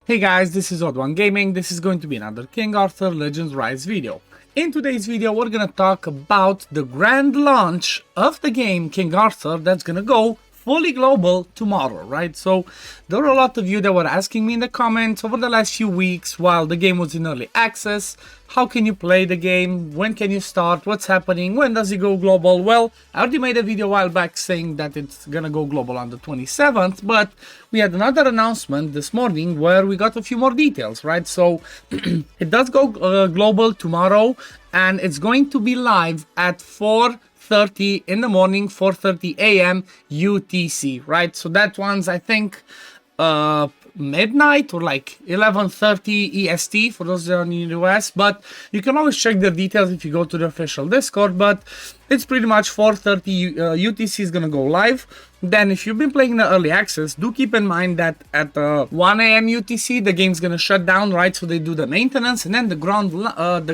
Hey guys, this is Odd1 Gaming. This is going to be another King Arthur Legends Rise video. In today's video, we're gonna talk about the grand launch of the game King Arthur that's gonna go fully global tomorrow, right? So there were a lot of you that were asking me in the comments over the last few weeks while the game was in early access, how can you play the game, when can you start, what's happening, when does it go global? Well, I already made a video a while back saying that it's gonna go global on the 27th, but we had another announcement this morning where we got a few more details, right? So it does go global tomorrow, and it's going to be live at 4:30 in the morning, 4:30 a.m. UTC, right? So that one's, I think, midnight or like 11:30 EST for those that are in the US, but you can always check the details if you go to the official Discord. But it's pretty much 4:30 UTC is gonna go live. Then if you've been playing the early access, do keep in mind that at 1 a.m. UTC the game's gonna shut down, right? So they do the maintenance, and then the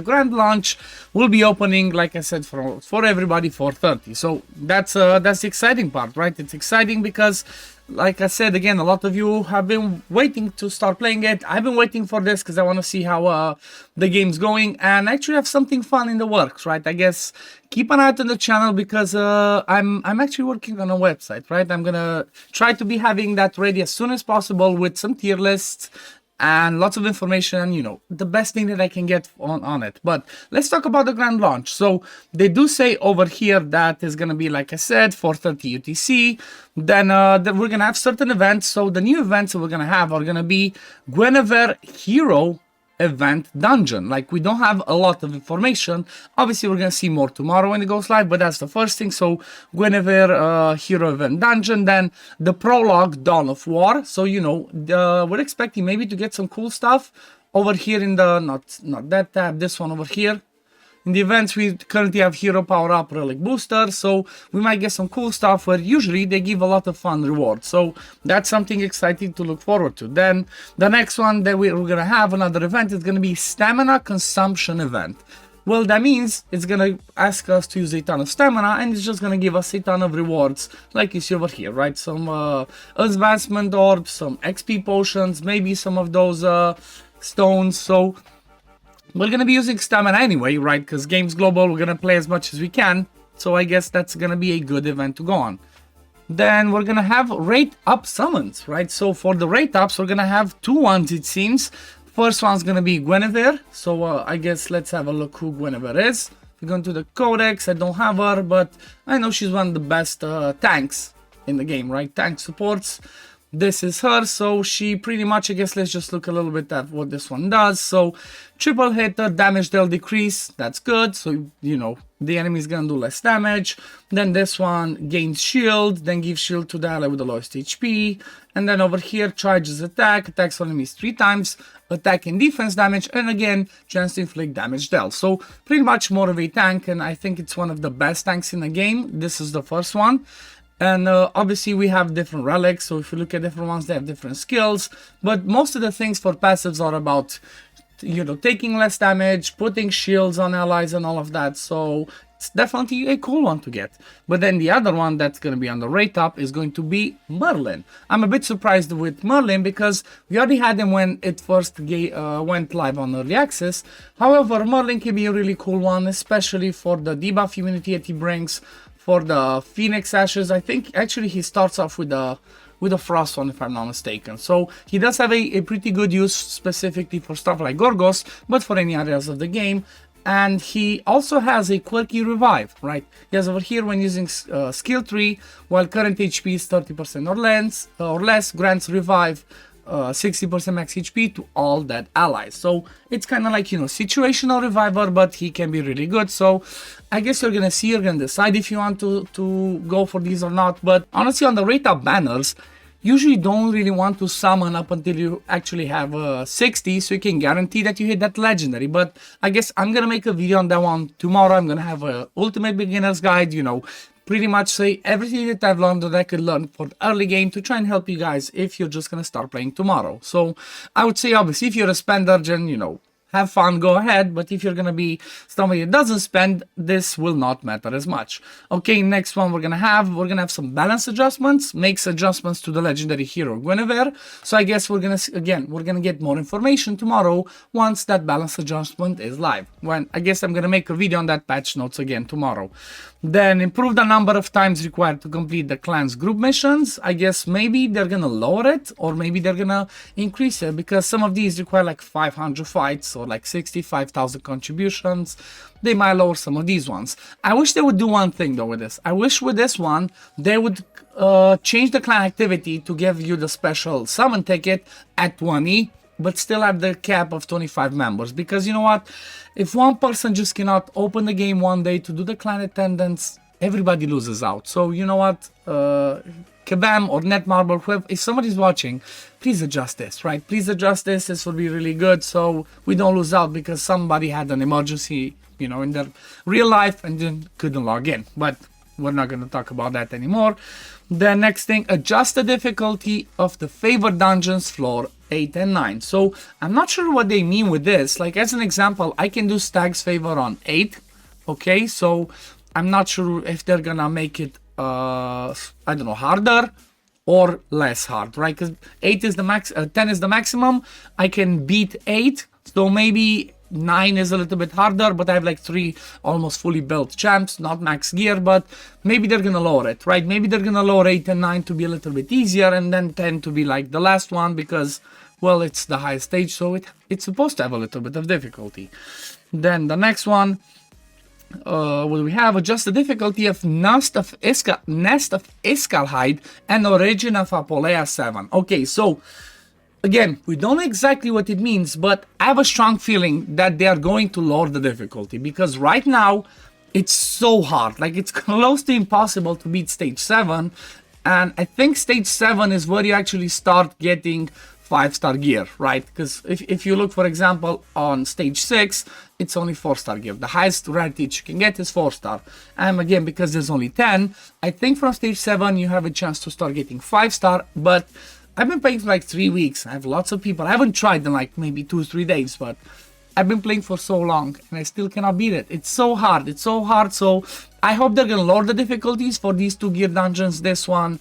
grand launch will be opening, like I said, for everybody 4:30. So that's the exciting part, right? It's exciting because, like I said again, a lot of you have been waiting to start playing it. I've been waiting for this because I want to see how the game's going and actually have something fun in the works, right? I guess keep an eye out on the channel because I'm actually working on a website, right? I'm gonna try to be having that ready as soon as possible with some tier lists and lots of information, you know, the best thing that I can get on it. But let's talk about the grand launch. So they do say over here that is going to be, like I said, 4:30 UTC. Then we're going to have certain events. So the new events that we're going to have are going to be Guinevere Hero event dungeon. Like, we don't have a lot of information. Obviously we're gonna see more tomorrow when it goes live, but that's the first thing. So Guinevere hero event dungeon, then the prologue Dawn of War. So, you know, we're expecting maybe to get some cool stuff over here in the not that tab, this one over here. In the events, we currently have Hero Power Up Relic Booster, so we might get some cool stuff where usually they give a lot of fun rewards. So that's something exciting to look forward to. Then the next one that we're going to have, another event, is going to be Stamina Consumption Event. Well, that means it's going to ask us to use a ton of stamina, and it's just going to give us a ton of rewards, like you see over here, right? Some advancement orbs, some XP potions, maybe some of those stones. So we're going to be using stamina anyway, right? Because game's global, we're going to play as much as we can. So I guess that's going to be a good event to go on. Then we're going to have rate up summons, right? So for the rate ups, we're going to have two ones, it seems. First one's going to be Guinevere. So I guess let's have a look who Guinevere is. We're going to the Codex. I don't have her, but I know she's one of the best tanks in the game, right? Tank supports. This is her, so she pretty much, I guess, let's just look a little bit at what this one does. So triple hitter, damage they'll decrease, that's good. So, you know, the enemy is gonna do less damage. Then this one gains shield, then gives shield to the ally with the lowest HP. And then over here, charges attack, attacks on enemies 3 times, attack and defense damage, and again, chance to inflict damage dealt. So pretty much more of a tank, and I think it's one of the best tanks in the game. This is the first one. And obviously we have different relics, so if you look at different ones, they have different skills. But most of the things for passives are about, you know, taking less damage, putting shields on allies and all of that. So it's definitely a cool one to get. But then the other one that's going to be on the rate up is going to be Merlin. I'm a bit surprised with Merlin because we already had him when it first went live on early access. However, Merlin can be a really cool one, especially for the debuff immunity that he brings. For the Phoenix Ashes, I think actually he starts off with a Frost one, if I'm not mistaken. So he does have a pretty good use specifically for stuff like Gorgos, but for any areas of the game. And he also has a quirky revive, right? He has over here when using skill tree, while current HP is 30% or less, grants revive 60% max HP to all dead allies. So it's kind of like, you know, situational reviver, but he can be really good. So I guess you're gonna decide if you want to go for these or not. But honestly, on the rate up banners, usually don't really want to summon up until you actually have 60, so you can guarantee that you hit that legendary. But I guess I'm gonna make a video on that one tomorrow. I'm gonna have a ultimate beginner's guide, you know, pretty much say everything that I've learned that I could learn for the early game to try and help you guys if you're just gonna start playing tomorrow. So I would say, obviously, if you're a spender, then, you know, have fun, go ahead. But if you're gonna be somebody that doesn't spend, this will not matter as much. Okay, next one we're gonna have some balance adjustments, makes adjustments to the legendary hero Guinevere. So I guess we're gonna get more information tomorrow once that balance adjustment is live. When I guess I'm gonna make a video on that patch notes again tomorrow. Then improve the number of times required to complete the clan's group missions. I guess maybe they're gonna lower it, or maybe they're gonna increase it, because some of these require like 500 fights or like 65,000 contributions. They might lower some of these ones. I wish they would do one thing though with this. I wish with this one they would change the clan activity to give you the special summon ticket at 20, but still have the cap of 25 members. Because you know what, if one person just cannot open the game one day to do the clan attendance, everybody loses out. So you know what, Kabam or Netmarble, whoever, if somebody's watching, please adjust this, right? Please adjust this. This would be really good, so we don't lose out because somebody had an emergency, you know, in their real life and then couldn't log in. But we're not going to talk about that anymore. The next thing, adjust the difficulty of the favored dungeons floor 8 and 9. So I'm not sure what they mean with this. Like, as an example, I can do Stag's favor on 8. Okay, so I'm not sure if they're gonna make it I don't know, harder or less hard, right? Because 8 is the max, 10 is the maximum. I can beat 8, so maybe 9 is a little bit harder, but I have like 3 almost fully built champs, not max gear, but maybe they're gonna lower it, right? Maybe they're gonna lower 8 and 9 to be a little bit easier, and then 10 to be like the last one, because, well, it's the highest stage, so it's supposed to have a little bit of difficulty. Then the next one, what do we have? Adjust the difficulty of Nest of Iskalhide and Origin of Apolea 7. Okay, so again, we don't know exactly what it means, but I have a strong feeling that they are going to lower the difficulty, because right now it's so hard. Like, it's close to impossible to beat stage 7, and I think stage 7 is where you actually start getting 5-star gear, right? Because if you look, for example, on stage 6, it's only 4-star gear. The highest rarity you can get is 4-star. And again, because there's only 10, I think from stage 7 you have a chance to start getting 5-star. But I've been playing for like 3 weeks. I have lots of people. I haven't tried in like maybe 2-3 days, but I've been playing for so long and I still cannot beat it. It's so hard. It's so hard. So I hope they're gonna lower the difficulties for these 2 gear dungeons, this one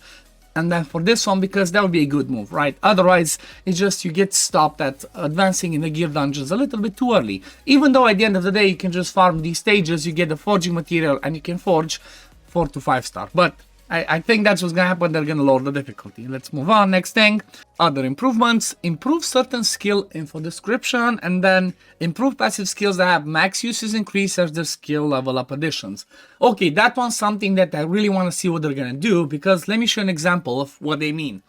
and then for this one, because that would be a good move, right? Otherwise, it's just you get stopped at advancing in the gear dungeons a little bit too early. Even though at the end of the day, you can just farm these stages, you get the forging material, and you can forge 4 to 5-star. But I think that's what's gonna happen. They're gonna lower the difficulty. Let's move on. Next thing, other improvements. Improve certain skill info description, and then improve passive skills that have max uses increase as their skill level up additions. Okay, that one's something that I really want to see what they're gonna do, because let me show an example of what they mean.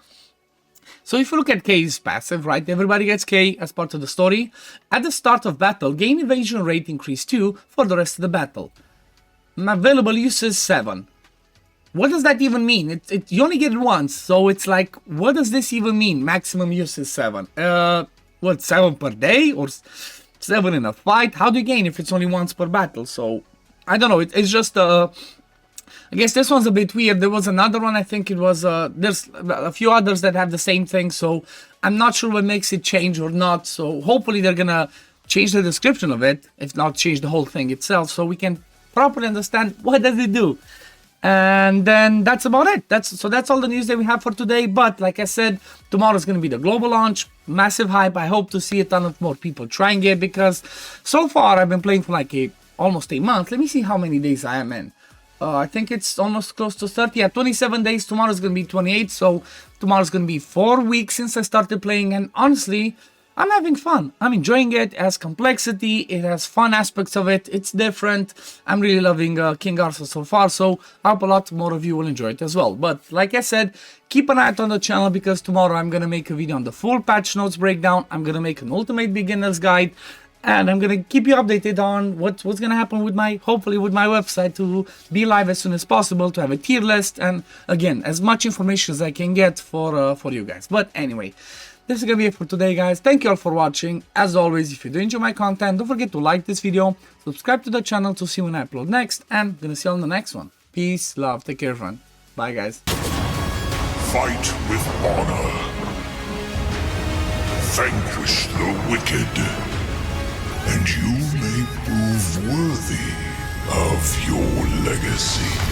So if you look at K's passive, right, everybody gets K as part of the story. At the start of battle, gain evasion rate increase 2 for the rest of the battle. Available uses 7. What does that even mean? You only get it once, so it's like, what does this even mean? Maximum use is 7. What, 7 per day or 7 in a fight? How do you gain if it's only once per battle? So I don't know. It's just I guess this one's a bit weird. There was another one. I think it was there's a few others that have the same thing. So I'm not sure what makes it change or not. So hopefully they're gonna change the description of it, if not change the whole thing itself, so we can properly understand what does it do. And then that's about it. That's all the news that we have for today. But like I said, tomorrow is going to be the global launch. Massive hype. I hope to see a ton of more people trying it, because so far I've been playing for like almost a month. Let me see how many days I am in. I think it's almost close to 30. Yeah, 27 days. Tomorrow is going to be 28. So tomorrow is going to be 4 weeks since I started playing. And honestly, I'm having fun. I'm enjoying it. It has complexity. It has fun aspects of it. It's different. I'm really loving King Arthur so far. So I hope a lot more of you will enjoy it as well. But like I said, keep an eye out on the channel, because tomorrow I'm going to make a video on the full patch notes breakdown. I'm going to make an ultimate beginner's guide. And I'm going to keep you updated on what's going to happen with hopefully with my website, to be live as soon as possible, to have a tier list. And again, as much information as I can get for you guys. But anyway, this is gonna be it for today, guys. Thank you all for watching. As always, if you do enjoy my content, don't forget to like this video, subscribe to the channel to see when I upload next, and I'm gonna see you on the next one. Peace, love, take care, everyone. Bye, guys. Fight with honor. Vanquish the wicked. and you may prove worthy of your legacy.